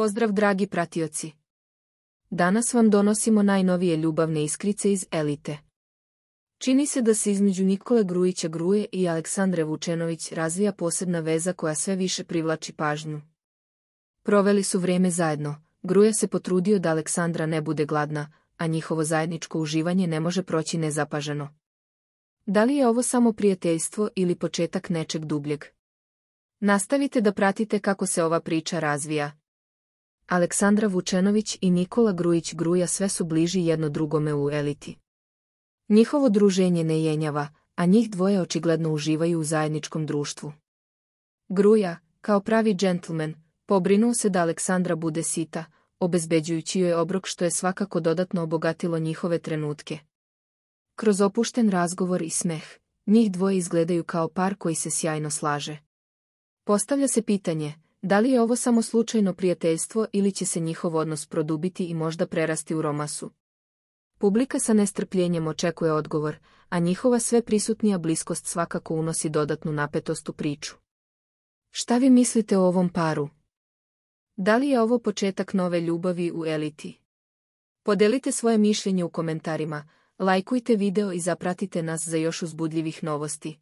Pozdrav dragi pratioci! Danas vam donosimo najnovije ljubavne iskrice iz Elite. Čini se da se između Nikole Grujića Gruje i Aleksandre Vučenović razvija posebna veza koja sve više privlači pažnju. Proveli su vrijeme zajedno, Gruja se potrudio da Aleksandra ne bude gladna, a njihovo zajedničko uživanje ne može proći nezapaženo. Da li je ovo samo prijateljstvo ili početak nečeg dubljeg? Nastavite da pratite kako se ova priča razvija. Aleksandra Vučenović i Nikola Grujić Gruja sve su bliži jedno drugome u Eliti. Njihovo druženje ne jenjava, a njih dvoje očigledno uživaju u zajedničkom društvu. Gruja, kao pravi džentlmen, pobrinuo se da Aleksandra bude sita, obezbeđujući joj obrok što je svakako dodatno obogatilo njihove trenutke. Kroz opušten razgovor i smeh, njih dvoje izgledaju kao par koji se sjajno slaže. Postavlja se pitanje, da li je ovo samo slučajno prijateljstvo ili će se njihov odnos produbiti i možda prerasti u romansu. Publika sa nestrpljenjem očekuje odgovor, a njihova sve prisutnija bliskost svakako unosi dodatnu napetost u priču. Šta vi mislite o ovom paru? Da li je ovo početak nove ljubavi u Eliti? Podelite svoje mišljenje u komentarima, lajkujte video i zapratite nas za još uzbudljivih novosti.